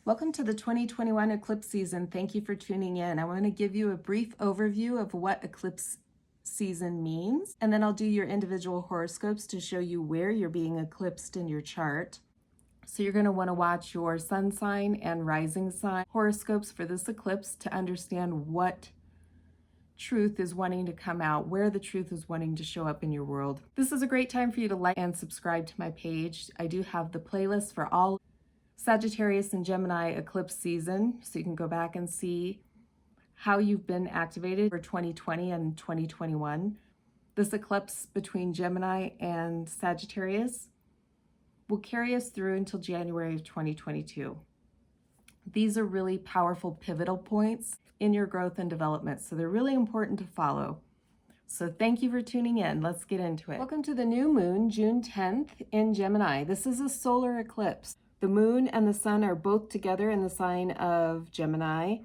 Welcome to the 2021 eclipse season. Thank you for tuning in. I want to give you a brief overview of what eclipse season means, and then I'll do your individual horoscopes to show you where you're being eclipsed in your chart. So you're going to want to watch your sun sign and rising sign horoscopes for this eclipse to understand what truth is wanting to come out, where the truth is wanting to show up in your world. This is a great time for you to like and subscribe to my page. I do have the playlist for all Sagittarius and Gemini eclipse season, so you can go back and see how you've been activated for 2020 and 2021. This eclipse between Gemini and Sagittarius will carry us through until January of 2022. These are really powerful pivotal points in your growth and development, so they're really important to follow. So thank you for tuning in. Let's get into it. Welcome to the new moon, June 10th in Gemini. This is a solar eclipse. The moon and the sun are both together in the sign of Gemini,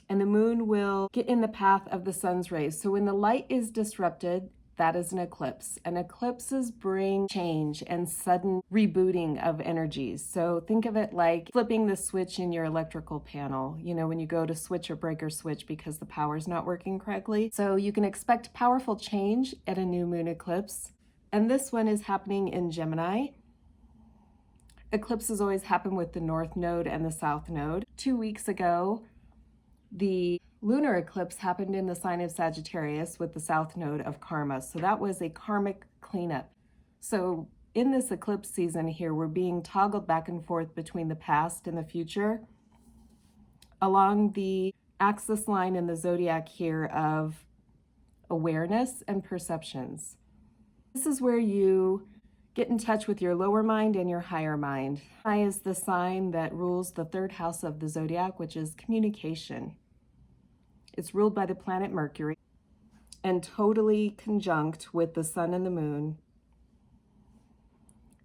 and the moon will get in the path of the sun's rays. So when the light is disrupted, that is an eclipse. And eclipses bring change and sudden rebooting of energies. So think of it like flipping the switch in your electrical panel, you know, when you go to switch or break or switch because the power's not working correctly. So you can expect powerful change at a new moon eclipse. And this one is happening in Gemini. Eclipses always happen with the North Node and the South Node. 2 weeks ago, the lunar eclipse happened in the sign of Sagittarius with the South Node of Karma. So that was a karmic cleanup. So in this eclipse season here, we're being toggled back and forth between the past and the future along the axis line in the zodiac here of awareness and perceptions. This is where you get in touch with your lower mind and your higher mind. Gemini is the sign that rules the third house of the zodiac, which is communication. It's ruled by the planet Mercury and totally conjunct with the sun and the moon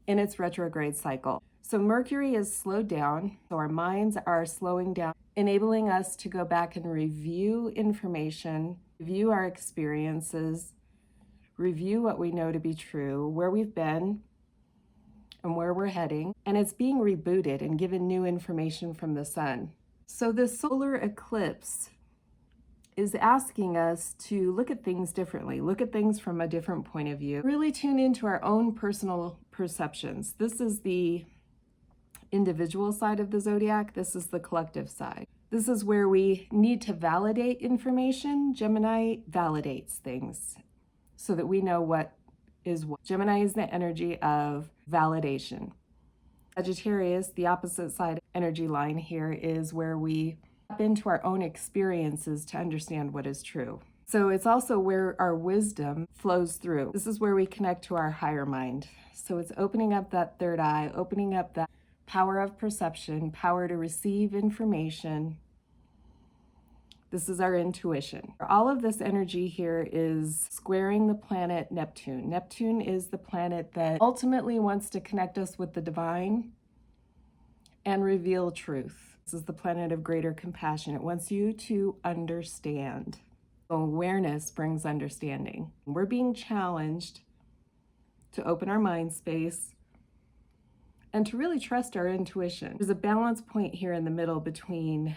in its retrograde cycle. So Mercury is slowed down, so our minds are slowing down, enabling us to go back and review information, review our experiences, review what we know to be true, where we've been, and where we're heading. And it's being rebooted and given new information from the sun. So this solar eclipse is asking us to look at things differently, look at things from a different point of view, really tune into our own personal perceptions. This is the individual side of the zodiac. This is the collective side. This is where we need to validate information. Gemini validates things so that we know what is what. Gemini is the energy of validation. Sagittarius, the opposite side energy line here, is where we tap into our own experiences to understand what is true. So it's also where our wisdom flows through. This is where we connect to our higher mind. So it's opening up that third eye, opening up that power of perception, power to receive information. This is our intuition. All of this energy here is squaring the planet Neptune. Neptune is the planet that ultimately wants to connect us with the divine and reveal truth. This is the planet of greater compassion. It wants you to understand. Awareness brings understanding. We're being challenged to open our mind space and to really trust our intuition. There's a balance point here in the middle between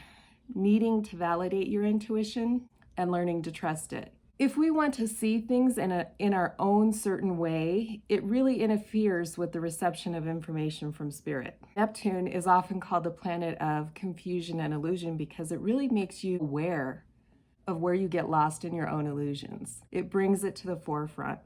needing to validate your intuition and learning to trust it. If we want to see things in our own certain way, it really interferes with the reception of information from spirit. Neptune is often called the planet of confusion and illusion because it really makes you aware of where you get lost in your own illusions. It brings it to the forefront.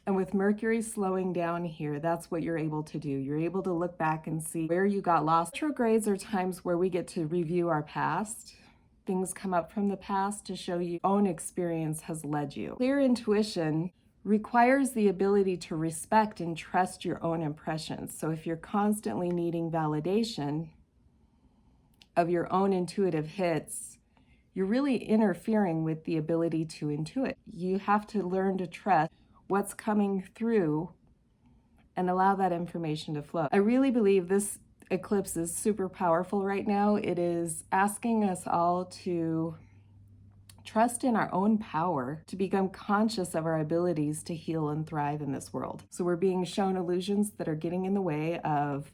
And with Mercury slowing down here, that's what you're able to do. You're able to look back and see where you got lost. Retrogrades are times where we get to review our past. Things come up from the past to show you own experience has led you. Clear intuition requires the ability to respect and trust your own impressions. So if you're constantly needing validation of your own intuitive hits, you're really interfering with the ability to intuit. You have to learn to trust what's coming through and allow that information to flow. I really believe this eclipse is super powerful right now. It is asking us all to trust in our own power, to become conscious of our abilities to heal and thrive in this world. So we're being shown illusions that are getting in the way of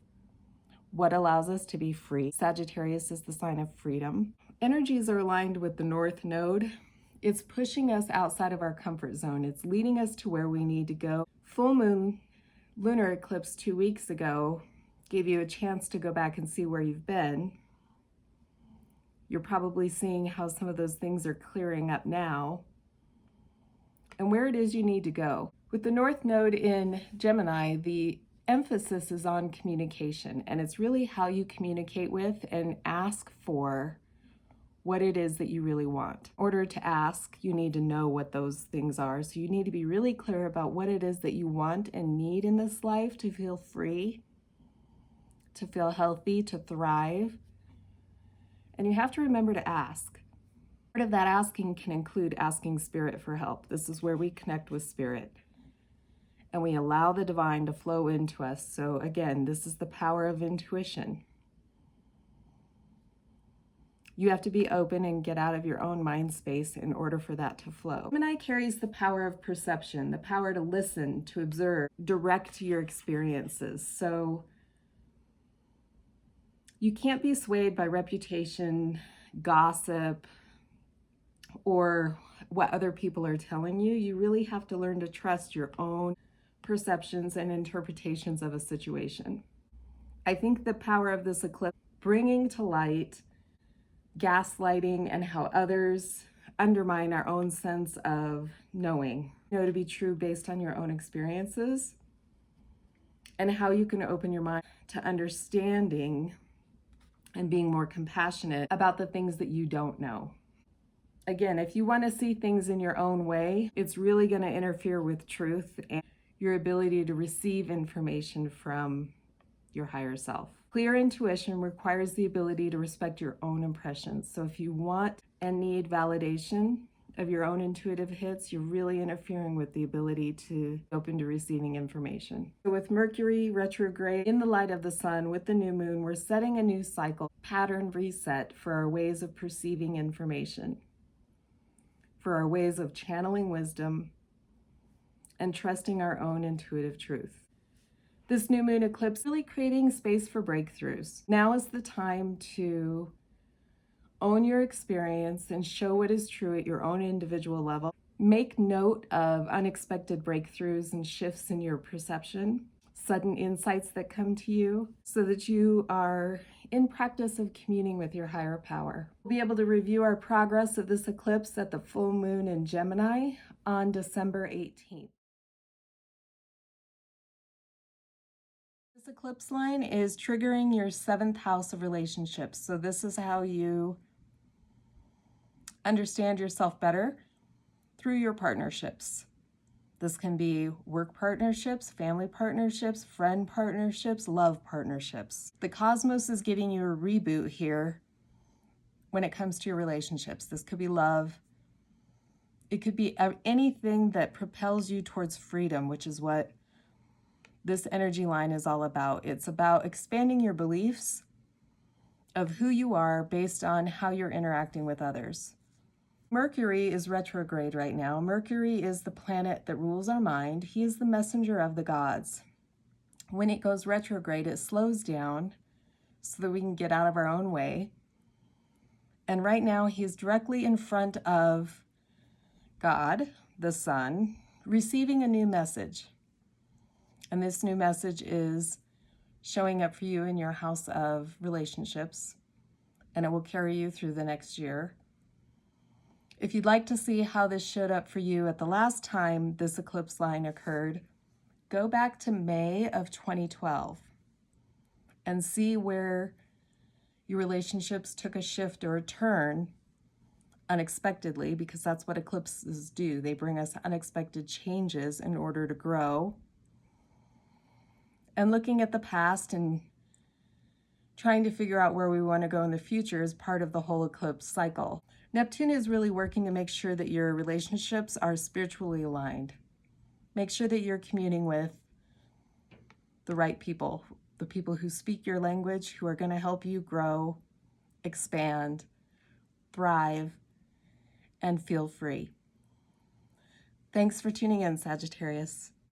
what allows us to be free. Sagittarius is the sign of freedom. Energies are aligned with the North Node. It's pushing us outside of our comfort zone. It's leading us to where we need to go. Full moon lunar eclipse 2 weeks ago gave you a chance to go back and see where you've been. You're probably seeing how some of those things are clearing up now and where it is you need to go. With the North Node in Gemini, the emphasis is on communication, and it's really how you communicate with and ask for what it is that you really want. In order to ask, you need to know what those things are. So you need to be really clear about what it is that you want and need in this life to feel free, to feel healthy, to thrive. And you have to remember to ask. Part of that asking can include asking Spirit for help. This is where we connect with Spirit and we allow the divine to flow into us. So again, this is the power of intuition. You have to be open and get out of your own mind space in order for that to flow. Gemini carries the power of perception, the power to listen, to observe, direct your experiences. So you can't be swayed by reputation, gossip, or what other people are telling you. You really have to learn to trust your own perceptions and interpretations of a situation. I think the power of this eclipse, bringing to light gaslighting and how others undermine our own sense of knowing, to be true based on your own experiences, and how you can open your mind to understanding and being more compassionate about the things that you don't know. Again, if you want to see things in your own way, it's really going to interfere with truth and your ability to receive information from your higher self. Clear intuition requires the ability to respect your own impressions. So if you want and need validation of your own intuitive hits, you're really interfering with the ability to open to receiving information. So with Mercury retrograde in the light of the sun with the new moon, we're setting a new cycle, pattern reset for our ways of perceiving information, for our ways of channeling wisdom and trusting our own intuitive truth. This new moon eclipse really creating space for breakthroughs. Now is the time to own your experience and show what is true at your own individual level. Make note of unexpected breakthroughs and shifts in your perception, sudden insights that come to you, so that you are in practice of communing with your higher power. We'll be able to review our progress of this eclipse at the full moon in Gemini on December 18th. This eclipse line is triggering your 7th house of relationships. So this is how you understand yourself better through your partnerships. This can be work partnerships, family partnerships, friend partnerships, love partnerships. The cosmos is giving you a reboot here when it comes to your relationships. This could be love. It could be anything that propels you towards freedom, which is what this energy line is all about. It's about expanding your beliefs of who you are based on how you're interacting with others. Mercury is retrograde right now. Mercury is the planet that rules our mind. He is the messenger of the gods. When it goes retrograde, it slows down so that we can get out of our own way. And right now, he's directly in front of God, the sun, receiving a new message. And this new message is showing up for you in your house of relationships, and it will carry you through the next year. If you'd like to see how this showed up for you at the last time this eclipse line occurred, go back to May of 2012 and see where your relationships took a shift or a turn unexpectedly, because that's what eclipses do. They bring us unexpected changes in order to grow. And looking at the past and trying to figure out where we want to go in the future is part of the whole eclipse cycle. Neptune is really working to make sure that your relationships are spiritually aligned. Make sure that you're communing with the right people, the people who speak your language, who are going to help you grow, expand, thrive, and feel free. Thanks for tuning in, Sagittarius.